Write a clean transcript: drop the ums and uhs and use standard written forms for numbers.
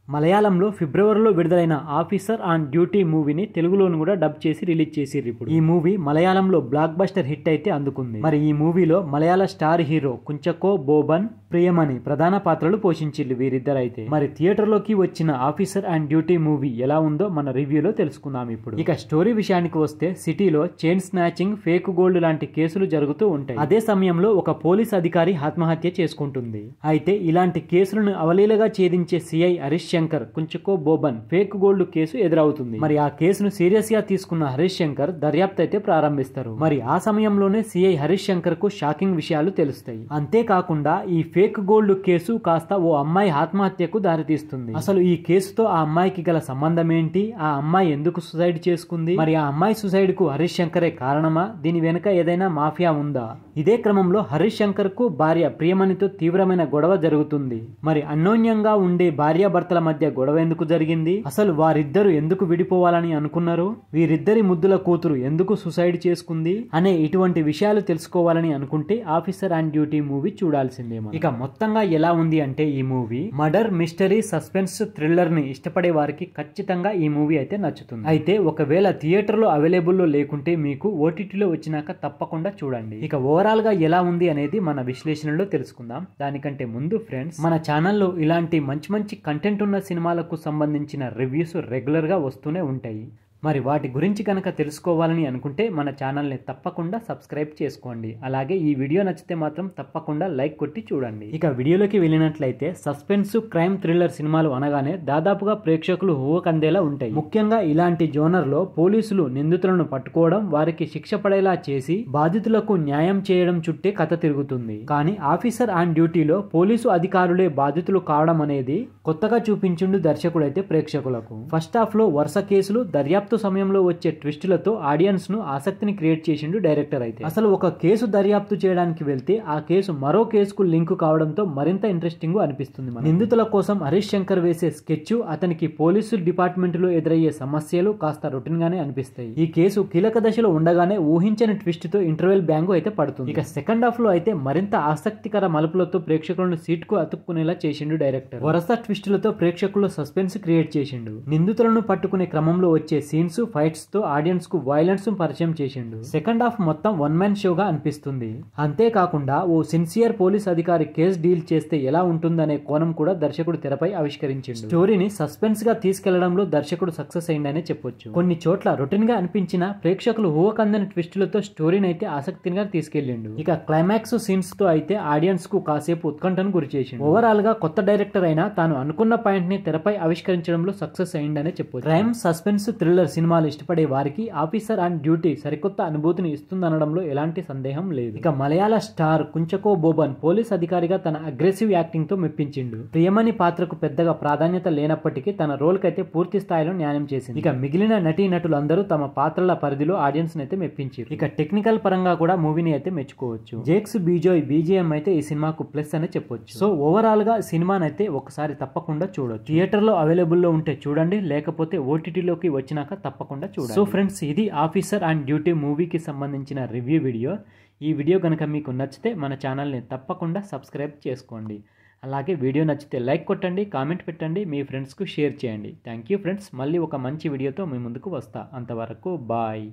మలయాళంలో ఫిబ్రవరిలో విడుదలైన ఆఫీసర్ ఆన్ డ్యూటీ మూవీని తెలుగులోను కూడా డబ్ చేసి రిలీజ్ చేసిర్రు. ఇప్పుడు ఈ మూవీ మలయాళంలో బ్లాక్ బస్టర్ హిట్ అయితే అందుకుంది. మరి ఈ మూవీలో మలయాళ స్టార్ హీరో కుంచకో బోబన్, ప్రియమణి ప్రధాన పాత్రలు పోషించిర్రు వీరిద్దరు అయితే. మరి థియేటర్లోకి వచ్చిన ఆఫీసర్ అండ్ డ్యూటీ మూవీ ఎలా ఉందో మన రివ్యూలో తెలుసుకుందాం ఇప్పుడు. ఇక స్టోరీ విషయానికి వస్తే సిటీలో చైన్ స్నాచింగ్, ఫేక్ గోల్డ్ లాంటి కేసులు జరుగుతూ ఉంటాయి. అదే సమయంలో ఒక పోలీస్ అధికారి ఆత్మహత్య చేసుకుంటుంది. అయితే ఇలాంటి కేసులను అవలీలగా ఛేదించే CI Harish Shankar Kunchacko Boban fake gold case ఎదురవుతుంది. మరి ఆ కేసును సీరియస్ గా తీసుకున్న హరీష్ శంకర్ దర్యాప్తు అయితే ప్రారంభిస్తారు. మరి ఆ సమయంలోనే సిఐ హరీష్ శంకర్ కు షాకింగ్ విషయాలు తెలుస్తాయి. అంతేకాకుండా ఈ ఫేక్ గోల్డ్ కేసు కాస్త ఓ అమ్మాయి ఆత్మహత్యకు దారితీస్తుంది. అసలు ఈ కేసుతో ఆ అమ్మాయికి గల సంబంధం ఏంటి, ఆ అమ్మాయి ఎందుకు సుసైడ్ చేసుకుంది, మరి ఆ అమ్మాయి సుసైడ్ కు హరీష్ శంకరే కారణమా, దీని వెనుక ఏదైనా మాఫియా ఉందా? ఇదే క్రమంలో హరీష్ శంకర్ కు భార్య ప్రియమణితో తీవ్రమైన గొడవ జరుగుతుంది. మరి అన్యోన్యంగా ఉండే భార్యాభర్తల మధ్య గొడవ ఎందుకు జరిగింది, అసలు వారిద్దరు ఎందుకు విడిపోవాలని అనుకున్నారు, వీరిద్దరి ముద్దుల కూతురు ఎందుకు సుసైడ్ చేసుకుంది అనే ఇటువంటి విషయాలు తెలుసుకోవాలని అనుకుంటే ఆఫీసర్ అండ్ డ్యూటీ మూవీ చూడాల్సిందేమో. ఇక మొత్తంగా ఎలా ఉంది అంటే ఈ movie murder, mystery, suspense, thriller ని ఇష్టపడే వారికి ఖచ్చితంగా ఈ మూవీ అయితే నచ్చుతుంది. అయితే ఒకవేళ థియేటర్ లో అవైలబుల్ లో లేకుంటే మీకు ఓటీటీలో వచ్చినాక తప్పకుండా చూడండి. ఇక ఓవరాల్ గా ఎలా ఉంది అనేది మన విశ్లేషణలో తెలుసుకుందాం. దానికంటే ముందు ఫ్రెండ్స్, మన ఛానల్లో ఇలాంటి మంచి మంచి కంటెంట్ ఉన్న సినిమాలకు సంబంధించిన రివ్యూస్ రెగ్యులర్ గా వస్తూనే ఉంటాయి. మరి వాటి గురించి కనుక తెలుసుకోవాలని అనుకుంటే మన ఛానల్ని తప్పకుండా సబ్స్క్రైబ్ చేసుకోండి. అలాగే ఈ వీడియో నచ్చితే మాత్రం తప్పకుండా లైక్ కొట్టి చూడండి. ఇక వీడియోలోకి వెళ్ళినట్లయితే సస్పెన్స్, క్రైమ్, థ్రిల్లర్ సినిమాలు అనగానే దాదాపుగా ప్రేక్షకులు ఊహకందేలా ఉంటాయి. ముఖ్యంగా ఇలాంటి జోనర్ లో పోలీసులు నిందితులను పట్టుకోవడం, వారికి శిక్ష పడేలా చేసి బాధితులకు న్యాయం చేయడం చుట్టే కథ తిరుగుతుంది. కానీ ఆఫీసర్ ఆన్ డ్యూటీలో పోలీసు అధికారులే బాధితులు కావడం అనేది కొత్తగా చూపించిండు దర్శకుడైతే ప్రేక్షకులకు. ఫస్ట్ హాఫ్ లో వరుస కేసులు, దర్యాప్తు సమయంలో వచ్చే ట్విస్టులతో ఆడియన్స్ ను ఆసక్తిని క్రియేట్ చేసిండు డైరెక్టర్ అయితే. అసలు ఒక కేసు దర్యాప్తు చేయడానికి వెళ్తే ఆ కేసు మరో కేసుకు లింక్ కావడంతో మరింత ఇంట్రెస్టింగ్ అనిపిస్తుంది. నిందితుల కోసం హరీష్ శంకర్ వేసే స్కెచ్, అతనికి పోలీసు డిపార్ట్మెంట్ లో ఎదురయ్యే సమస్యలు కాస్త రొటీన్ గానే అనిపిస్తాయి. ఈ కేసు కీలక దశలో ఉండగానే ఊహించని ట్విస్ట్ తో ఇంటర్వెల్ బ్యాంగ్ అయితే పడుతుంది. ఇక సెకండ్ హాఫ్ లో అయితే మరింత ఆసక్తికర మలుపులతో ప్రేక్షకులను సీట్ కు అతుక్కునేలా చేసిండు డైరెక్టర్. వరుస ట్విస్టులతో ప్రేక్షకుల్లో సస్పెన్స్ క్రియేట్ చేసిండు. నిందితులను పట్టుకునే క్రమంలో వచ్చే సీన్స్, ఫైట్స్ తో ఆడియన్స్ కు వైలెన్స్ పరిచయం చేసిండు. సెకండ్ హాఫ్ మొత్తం వన్ మ్యాన్ షోగా అనిపిస్తుంది. అంతేకాకుండా ఓ సిన్సియర్ పోలీస్ అధికారి కేసు డీల్ చేస్తే ఎలా ఉంటుందనే కోణం కూడా దర్శకుడు తెరపై ఆవిష్కరించిండు. స్టోరీని సస్పెన్స్ గా తీసుకెళ్లడంలో దర్శకుడు సక్సెస్ అయిందనే చెప్పొచ్చు. కొన్ని చోట్ల రొటీన్ గా అనిపించిన ప్రేక్షకులు ఊహకందని ట్విస్టులతో స్టోరీని అయితే ఆసక్తిగా తీసుకెళ్లిండు. ఇక క్లైమాక్స్ సీన్స్ తో అయితే ఆడియన్స్ కు కాసేపు ఉత్కంఠను గురి చేసిండు. ఓవరాల్ గా కొత్త డైరెక్టర్ అయినా తాను అనుకున్న పాయింట్ ని తెరపై ఆవిష్కరించడంలో సక్సెస్ అయిందనే చెప్పొచ్చు. క్రైమ్, సస్పెన్స్, థ్రిల్లర్ సినిమాలు ఇష్టపడే వారికి ఆఫీసర్ అండ్ డ్యూటీ సరికొత్త అనుభూతిని ఇస్తుందనడంలో ఎలాంటి సందేహం లేదు. ఇక మలయాళ స్టార్ కుంచకో బోబన్ పోలీస్ అధికారిగా తన అగ్రెసివ్ యాక్టింగ్ తో మెప్పించిండు. ప్రియమణి పాత్రకు పెద్దగా ప్రాధాన్యత లేనప్పటికీ తన రోల్ కైతే పూర్తి స్థాయిలో న్యాయం చేసింది. ఇక మిగిలిన నటీ నటులందరూ తమ పాత్రల పరిధిలో ఆడియన్స్ అయితే మెప్పించారు. ఇక టెక్నికల్ పరంగా కూడా మూవీని అయితే మెచ్చుకోవచ్చు. జేక్స్ బీజోయ్ బీజిఎం అయితే ఈ సినిమాకు ప్లస్ అని చెప్పొచ్చు. సో ఓవరాల్ గా సినిమానైతే ఒకసారి తప్పకుండా చూడొచ్చు. థియేటర్ లో అవైలబుల్ లో ఉంటే చూడండి, లేకపోతే ఓటీటీలోకి వచ్చినాక తప్పకుండా చూడండి. సో ఫ్రెండ్స్, ఇది ఆఫీసర్ అండ్ డ్యూటీ మూవీకి సంబంధించిన రివ్యూ వీడియో. ఈ వీడియో కనుక మీకు నచ్చితే మన ఛానల్ని తప్పకుండా సబ్స్క్రైబ్ చేసుకోండి. అలాగే వీడియో నచ్చితే లైక్ కొట్టండి, కామెంట్ పెట్టండి, మీ ఫ్రెండ్స్కు షేర్ చేయండి. Thank you friends. మళ్ళీ ఒక మంచి వీడియోతో మీ ముందుకు వస్తా. అంతవరకు బాయ్.